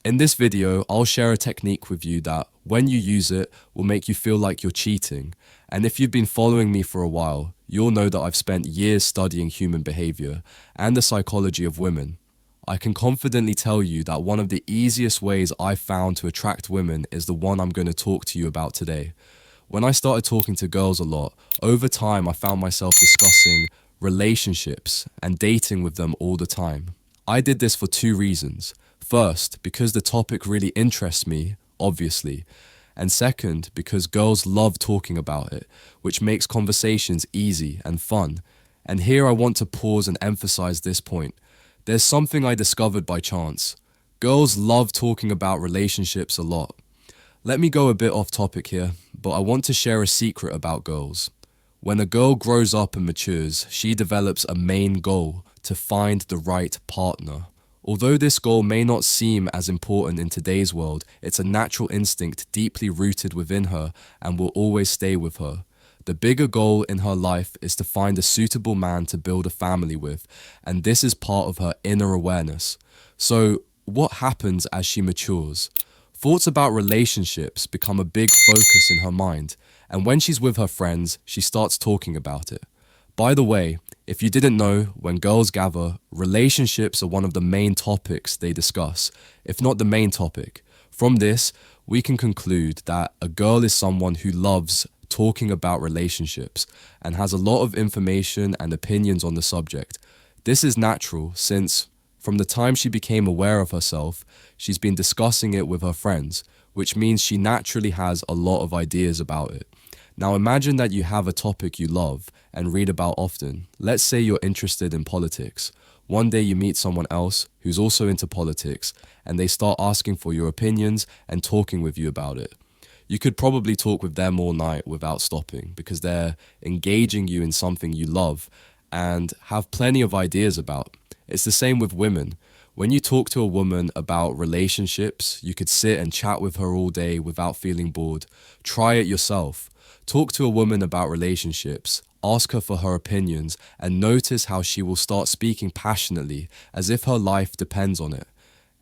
In this video, I'll share a technique with you that, when you use it, will make you feel like you're cheating. And if you've been following me for a while, you'll know that I've spent years studying human behavior and the psychology of women. I can confidently tell you that one of the easiest ways I've found to attract women is the one I'm going to talk to you about today. When I started talking to girls a lot, over time I found myself discussing relationships and dating with them all the time. I did this for two reasons. First, because the topic really interests me, obviously. And second, because girls love talking about it, which makes conversations easy and fun. And here I want to pause and emphasize this point. There's something I discovered by chance. Girls love talking about relationships a lot. Let me go a bit off topic here, but I want to share a secret about girls. When a girl grows up and matures, she develops a main goal: to find the right partner. Although this goal may not seem as important in today's world, it's a natural instinct deeply rooted within her and will always stay with her. The bigger goal in her life is to find a suitable man to build a family with, and this is part of her inner awareness. So, what happens as she matures? Thoughts about relationships become a big focus in her mind, and when she's with her friends, she starts talking about it. By the way, if you didn't know, when girls gather, relationships are one of the main topics they discuss, if not the main topic. From this, we can conclude that a girl is someone who loves talking about relationships and has a lot of information and opinions on the subject. This is natural since, from the time she became aware of herself, she's been discussing it with her friends, which means she naturally has a lot of ideas about it. Now imagine that you have a topic you love and read about often. Let's say you're interested in politics. One day you meet someone else who's also into politics and they start asking for your opinions and talking with you about it. You could probably talk with them all night without stopping because they're engaging you in something you love and have plenty of ideas about. It's the same with women. When you talk to a woman about relationships, you could sit and chat with her all day without feeling bored. Try it yourself. Talk to a woman about relationships, ask her for her opinions, and notice how she will start speaking passionately as if her life depends on it.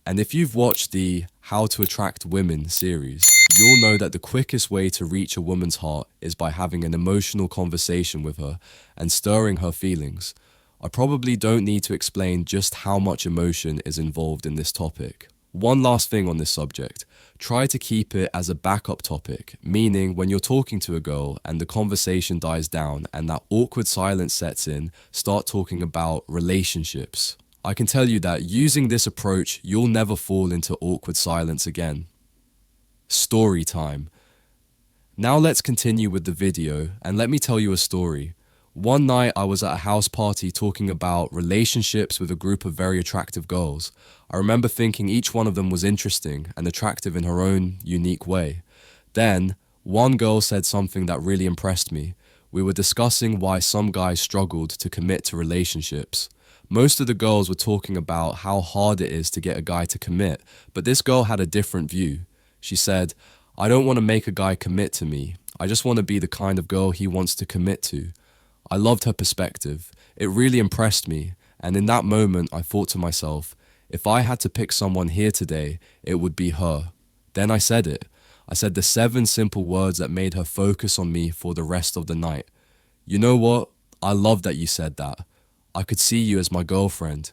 And if you've watched the How to Attract Women series, you'll know that the quickest way to reach a woman's heart is by having an emotional conversation with her and stirring her feelings. I probably don't need to explain just how much emotion is involved in this topic. One last thing on this subject. Try to keep it as a backup topic, meaning when you're talking to a girl and the conversation dies down and that awkward silence sets in, start talking about relationships. I can tell you that using this approach, you'll never fall into awkward silence again. Story time. Now let's continue with the video and let me tell you a story. One night I was at a house party talking about relationships with a group of very attractive girls. I remember thinking each one of them was interesting and attractive in her own unique way. Then, one girl said something that really impressed me. We were discussing why some guys struggled to commit to relationships. Most of the girls were talking about how hard it is to get a guy to commit, but this girl had a different view. She said, "I don't want to make a guy commit to me. I just want to be the kind of girl he wants to commit to." I loved her perspective. It really impressed me, and in that moment I thought to myself, if I had to pick someone here today, it would be her. Then I said it. I said the 7 simple words that made her focus on me for the rest of the night. "You know what? I love that you said that. I could see you as my girlfriend."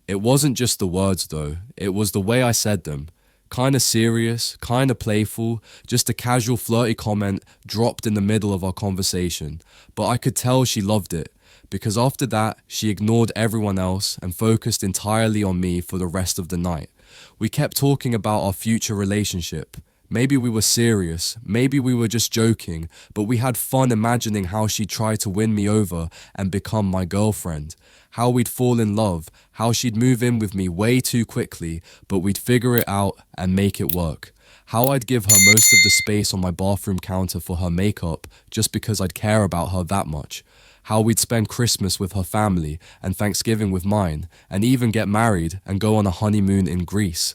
It wasn't just the words though, it was the way I said them. Kinda serious, kinda playful, just a casual flirty comment dropped in the middle of our conversation. But I could tell she loved it, because after that, she ignored everyone else and focused entirely on me for the rest of the night. We kept talking about our future relationship. Maybe we were serious, maybe we were just joking, but we had fun imagining how she'd try to win me over and become my girlfriend. How we'd fall in love, how she'd move in with me way too quickly, but we'd figure it out and make it work. How I'd give her most of the space on my bathroom counter for her makeup just because I'd care about her that much. How we'd spend Christmas with her family and Thanksgiving with mine, and even get married and go on a honeymoon in Greece.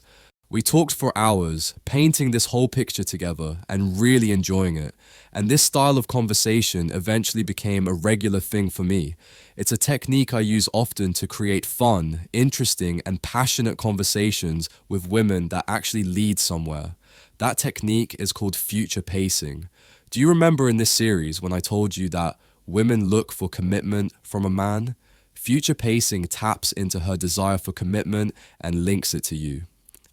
We talked for hours, painting this whole picture together and really enjoying it. And this style of conversation eventually became a regular thing for me. It's a technique I use often to create fun, interesting, and passionate conversations with women that actually lead somewhere. That technique is called future pacing. Do you remember in this series when I told you that women look for commitment from a man? Future pacing taps into her desire for commitment and links it to you.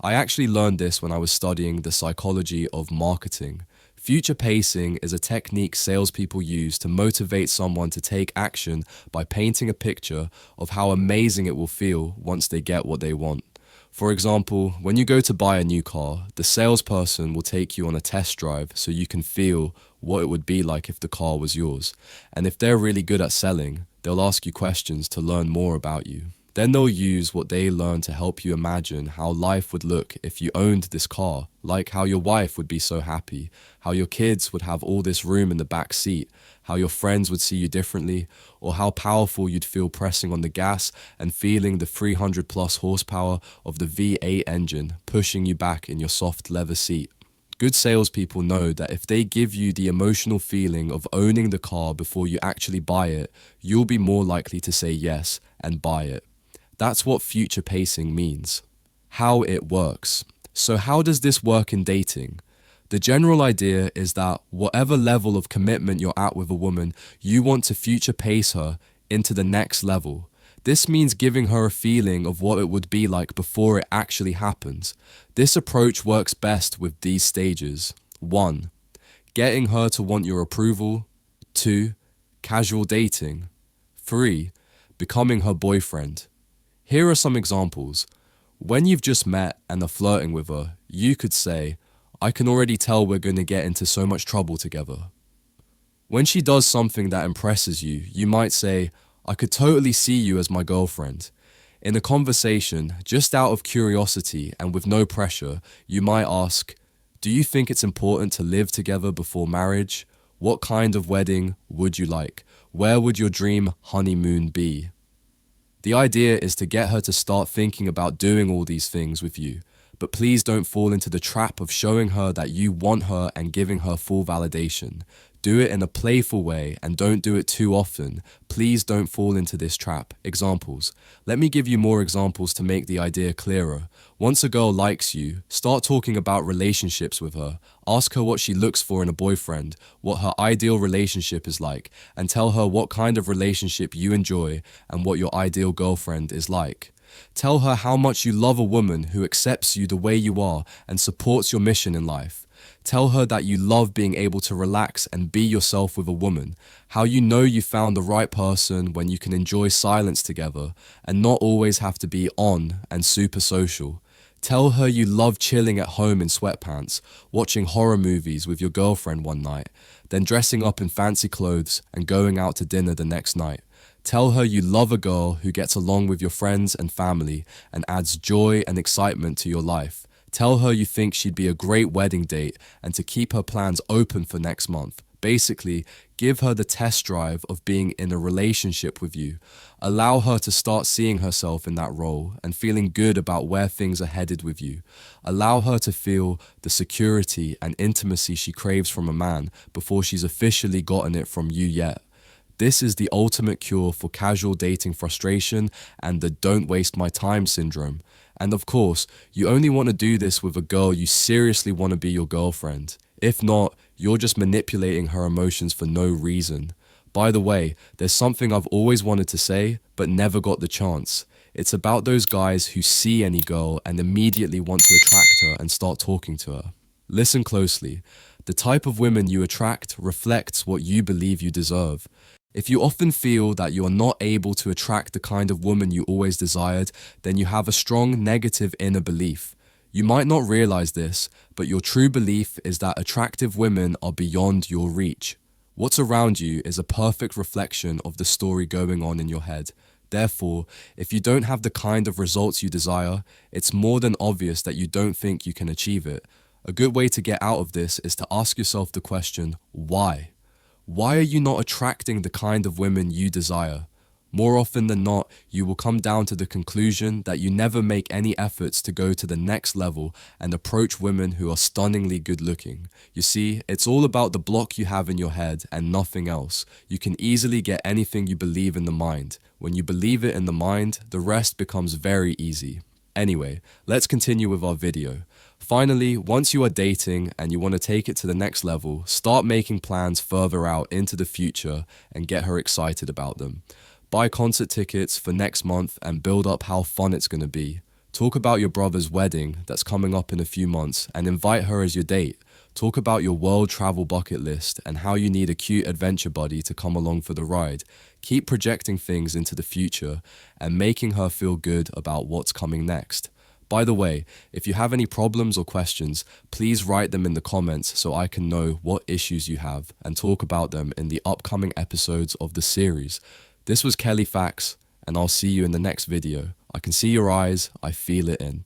I actually learned this when I was studying the psychology of marketing. Future pacing is a technique salespeople use to motivate someone to take action by painting a picture of how amazing it will feel once they get what they want. For example, when you go to buy a new car, the salesperson will take you on a test drive so you can feel what it would be like if the car was yours. And if they're really good at selling, they'll ask you questions to learn more about you. Then they'll use what they learn to help you imagine how life would look if you owned this car, like how your wife would be so happy, how your kids would have all this room in the back seat, how your friends would see you differently, or how powerful you'd feel pressing on the gas and feeling the 300 plus horsepower of the V8 engine pushing you back in your soft leather seat. Good salespeople know that if they give you the emotional feeling of owning the car before you actually buy it, you'll be more likely to say yes and buy it. That's what future pacing means. How it works. So how does this work in dating? The general idea is that whatever level of commitment you're at with a woman, you want to future pace her into the next level. This means giving her a feeling of what it would be like before it actually happens. This approach works best with these stages. 1. Getting her to want your approval. 2. Casual dating. 3. Becoming her boyfriend. Here are some examples. When you've just met and are flirting with her, you could say, I can already tell we're going to get into so much trouble together. When she does something that impresses you, you might say, I could totally see you as my girlfriend. In a conversation, just out of curiosity and with no pressure, you might ask, do you think it's important to live together before marriage? What kind of wedding would you like? Where would your dream honeymoon be? The idea is to get her to start thinking about doing all these things with you, but please don't fall into the trap of showing her that you want her and giving her full validation. Do it in a playful way and don't do it too often. Please don't fall into this trap. Examples. Let me give you more examples to make the idea clearer. Once a girl likes you, start talking about relationships with her. Ask her what she looks for in a boyfriend, what her ideal relationship is like, and tell her what kind of relationship you enjoy and what your ideal girlfriend is like. Tell her how much you love a woman who accepts you the way you are and supports your mission in life. Tell her that you love being able to relax and be yourself with a woman, how you know you found the right person when you can enjoy silence together and not always have to be on and super social. Tell her you love chilling at home in sweatpants, watching horror movies with your girlfriend one night, then dressing up in fancy clothes and going out to dinner the next night. Tell her you love a girl who gets along with your friends and family and adds joy and excitement to your life. Tell her you think she'd be a great wedding date and to keep her plans open for next month. Basically, give her the test drive of being in a relationship with you. Allow her to start seeing herself in that role and feeling good about where things are headed with you. Allow her to feel the security and intimacy she craves from a man before she's officially gotten it from you yet. This is the ultimate cure for casual dating frustration and the don't waste my time syndrome. And of course, you only want to do this with a girl you seriously want to be your girlfriend. If not, you're just manipulating her emotions for no reason. By the way, there's something I've always wanted to say, but never got the chance. It's about those guys who see any girl and immediately want to attract her and start talking to her. Listen closely. The type of women you attract reflects what you believe you deserve. If you often feel that you are not able to attract the kind of woman you always desired, then you have a strong negative inner belief. You might not realize this, but your true belief is that attractive women are beyond your reach. What's around you is a perfect reflection of the story going on in your head. Therefore, if you don't have the kind of results you desire, it's more than obvious that you don't think you can achieve it. A good way to get out of this is to ask yourself the question, why? Why are you not attracting the kind of women you desire? More often than not, you will come down to the conclusion that you never make any efforts to go to the next level and approach women who are stunningly good looking. You see, it's all about the block you have in your head and nothing else. You can easily get anything you believe in the mind. When you believe it in the mind, the rest becomes very easy. Anyway, let's continue with our video. Finally, once you are dating and you want to take it to the next level, start making plans further out into the future and get her excited about them. Buy concert tickets for next month and build up how fun it's going to be. Talk about your brother's wedding that's coming up in a few months and invite her as your date. Talk about your world travel bucket list and how you need a cute adventure buddy to come along for the ride. Keep projecting things into the future and making her feel good about what's coming next. By the way, if you have any problems or questions, please write them in the comments so I can know what issues you have and talk about them in the upcoming episodes of the series. This was Kelley Facts, and I'll see you in the next video. I can see your eyes, I feel it in.